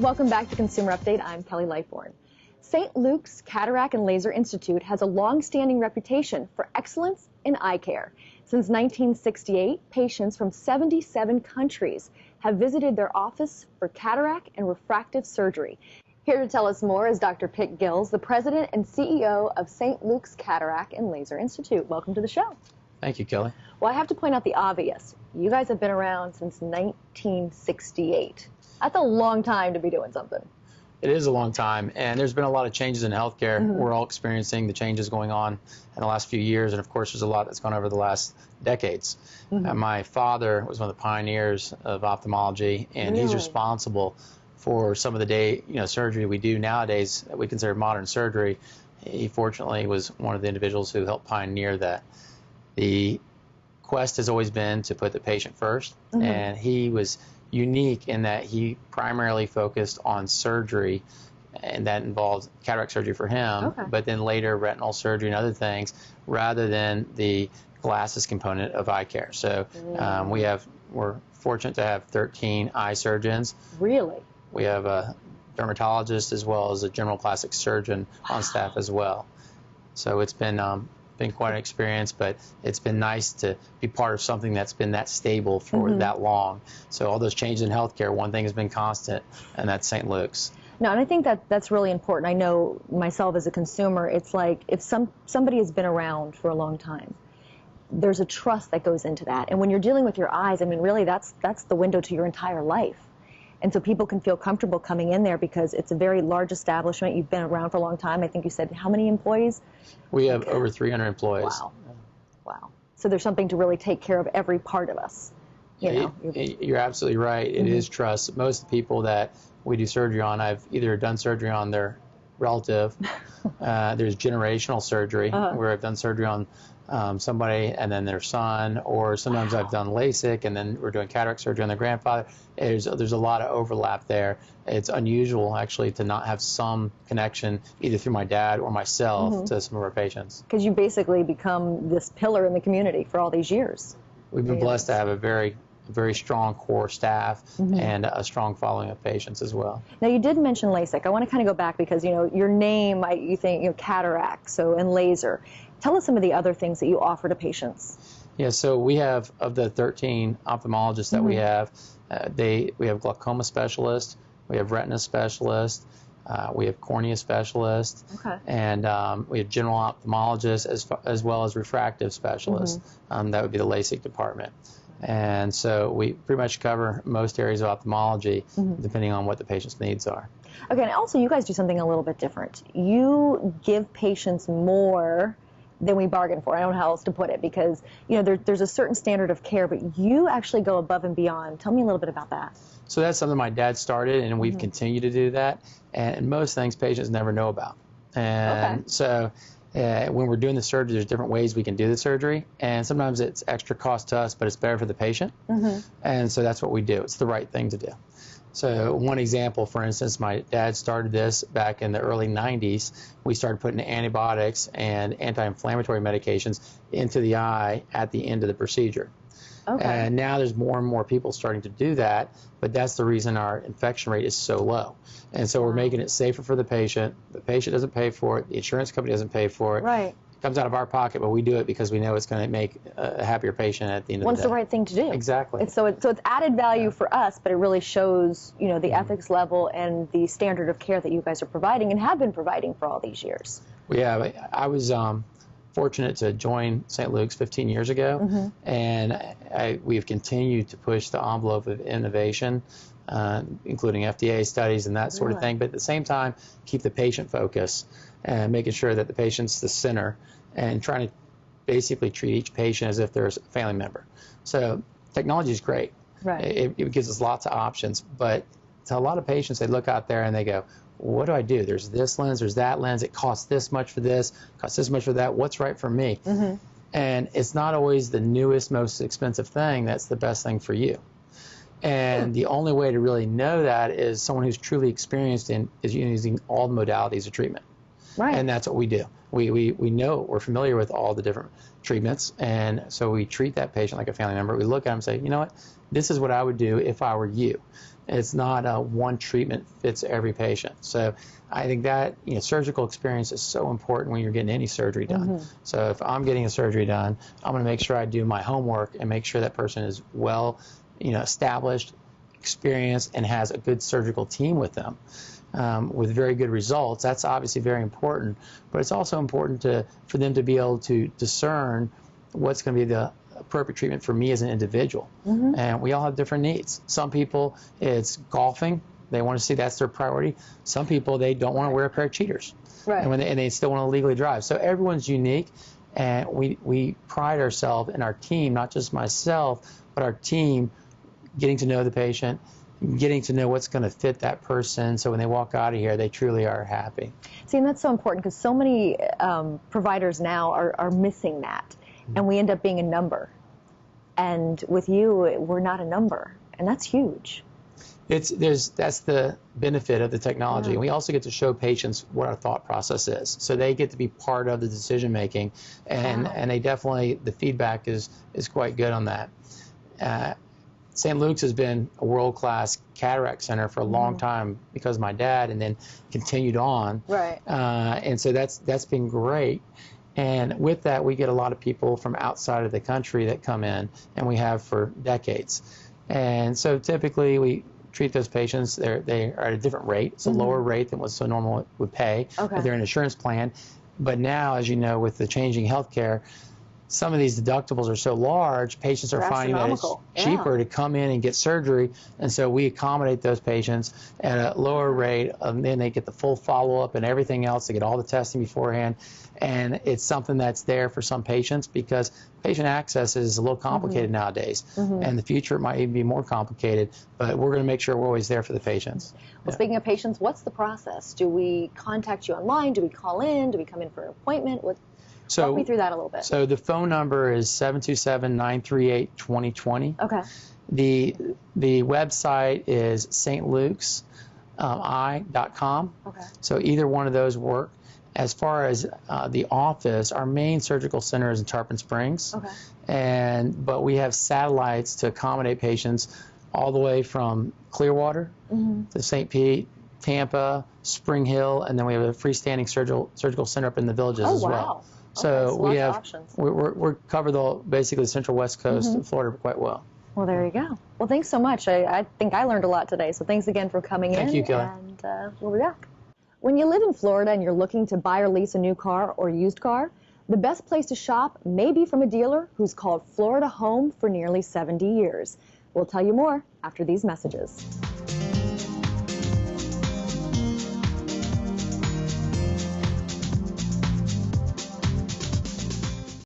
Welcome back to Consumer Update. I'm Kelly Lightbourne. St. Luke's Cataract and Laser Institute has a long-standing reputation for excellence in eye care. Since 1968, patients from 77 countries have visited their office for cataract and refractive surgery. Here to tell us more is Dr. Pitt Gills, the president and CEO of St. Luke's Cataract and Laser Institute. Welcome to the show. Thank you, Kelly. Well, I have to point out the obvious. You guys have been around since 1968. That's a long time to be doing something. It is a long time, and there's been a lot of changes in healthcare. We're all experiencing the changes going on in the last few years, and of course there's a lot that's gone over the last decades. My father was one of the pioneers of ophthalmology, and he's responsible for some of the surgery we do nowadays that we consider modern surgery. He fortunately was one of the individuals who helped pioneer that. The quest has always been to put the patient first, and he was unique in that he primarily focused on surgery, and that involved cataract surgery for him, but then later retinal surgery and other things, rather than the glasses component of eye care. So we're fortunate to have 13 eye surgeons. Really? We have a dermatologist as well as a general plastic surgeon on staff as well. So it's been quite an experience, but it's been nice to be part of something that's been that stable for that long. So all those changes in healthcare, one thing has been constant, and that's St. Luke's. No, and I think that's really important. I know myself as a consumer, it's like if somebody has been around for a long time, there's a trust that goes into that. And when you're dealing with your eyes, I mean, really, that's the window to your entire life. And so people can feel comfortable coming in there because it's a very large establishment. You've been around for a long time. I think you said, how many employees? We have over 300 employees. Wow. Wow. So there's something to really take care of every part of us. You're absolutely right. It is trust. Most of the people that we do surgery on, I've either done surgery on their relative. There's generational surgery where I've done surgery on somebody and then their son, or sometimes I've done LASIK and then we're doing cataract surgery on their grandfather. There's a lot of overlap there. It's unusual actually to not have some connection either through my dad or myself to some of our patients. Because you basically become this pillar in the community for all these years. We've been blessed to have a very strong core staff and a strong following of patients as well. Now, you did mention LASIK. I want to kind of go back because, your name, you think, cataract, and laser. Tell us some of the other things that you offer to patients. Yeah, so we have, of the 13 ophthalmologists that we have glaucoma specialists, we have retina specialists, we have cornea specialists, and we have general ophthalmologists as well as refractive specialists. That would be the LASIK department. And so we pretty much cover most areas of ophthalmology depending on what the patient's needs are. Okay, and also you guys do something a little bit different. You give patients more than we bargain for. I don't know how else to put it because, there's a certain standard of care, but you actually go above and beyond. Tell me a little bit about that. So that's something my dad started, and we've continued to do that. And most things patients never know about. And so when we're doing the surgery, there's different ways we can do the surgery, and sometimes it's extra cost to us, but it's better for the patient. And so that's what we do. It's the right thing to do. So one example, for instance, my dad started this back in the early 90s. We started putting antibiotics and anti-inflammatory medications into the eye at the end of the procedure. And now there's more and more people starting to do that, but that's the reason our infection rate is so low. And so we're making it safer for the patient. The patient doesn't pay for it. The insurance company doesn't pay for it. Right. It comes out of our pocket, but we do it because we know it's going to make a happier patient at the end of the day. It's the right thing to do. Exactly. So it's added value for us, but it really shows, the ethics level and the standard of care that you guys are providing and have been providing for all these years. I was fortunate to join St. Luke's 15 years ago, and we've continued to push the envelope of innovation, including FDA studies and that sort of thing, but at the same time, keep the patient focus and making sure that the patient's the center and trying to basically treat each patient as if they're a family member. So technology is great. Right. It gives us lots of options, but to a lot of patients, they look out there and they go, what do I do? There's this lens, there's that lens, it costs this much for this, costs this much for that, what's right for me? And it's not always the newest, most expensive thing that's the best thing for you. And the only way to really know that is someone who's truly experienced in is using all the modalities of treatment. Right. And that's what we do. We know, we're familiar with all the different treatments, and so we treat that patient like a family member. We look at them and say, you know what, this is what I would do if I were you. It's not one treatment fits every patient. So I think that, you know, surgical experience is so important when you're getting any surgery done. So if I'm getting a surgery done, I'm going to make sure I do my homework and make sure that person is well, you know, established, experienced, and has a good surgical team with them. With very good results. That's obviously very important, but it's also important for them to be able to discern what's going to be the appropriate treatment for me as an individual. And we all have different needs. Some people, it's golfing. They want to see that's their priority. Some people, they don't want to wear a pair of cheaters. Right. And they still want to legally drive. So everyone's unique, and we pride ourselves in our team, not just myself, but our team, getting to know the patient, getting to know what's going to fit that person, so when they walk out of here, they truly are happy. See, and that's so important, because so many providers now are missing that, and we end up being a number. And with you, we're not a number, and that's huge. That's the benefit of the technology. And we also get to show patients what our thought process is, so they get to be part of the decision making, and they definitely, the feedback is quite good on that. St. Luke's has been a world-class cataract center for a long time because of my dad, and then continued on. Right. And so that's been great. And with that, we get a lot of people from outside of the country that come in, and we have for decades. And so typically we treat those patients, they are at a different rate. It's a lower rate than what so normal would pay if they're an insurance plan. But now, as you know, with the changing healthcare, some of these deductibles are so large, patients are finding that it's cheaper to come in and get surgery, and so we accommodate those patients at a lower rate, and then they get the full follow-up and everything else. They get all the testing beforehand, and it's something that's there for some patients, because patient access is a little complicated nowadays, and the future it might even be more complicated, but we're going to make sure we're always there for the patients. Well, speaking of patients, what's the process? Do we contact you online? Do we call in? Do we come in for an appointment? Walk me through that a little bit. So the phone number is 727-938-2020. Okay. The website is stlukes.com. Okay. So either one of those work. As far as the office, our main surgical center is in Tarpon Springs. Okay. But we have satellites to accommodate patients all the way from Clearwater to St. Pete, Tampa, Spring Hill, and then we have a freestanding surgical center up in the Villages as well. So we have we're cover basically the central west coast of Florida quite well. Well, there you go. Well, thanks so much. I think I learned a lot today. So thanks again for coming in. Thank you, Kelly. And we'll be back. When you live in Florida and you're looking to buy or lease a new car or used car, the best place to shop may be from a dealer who's called Florida home for nearly 70 years. We'll tell you more after these messages.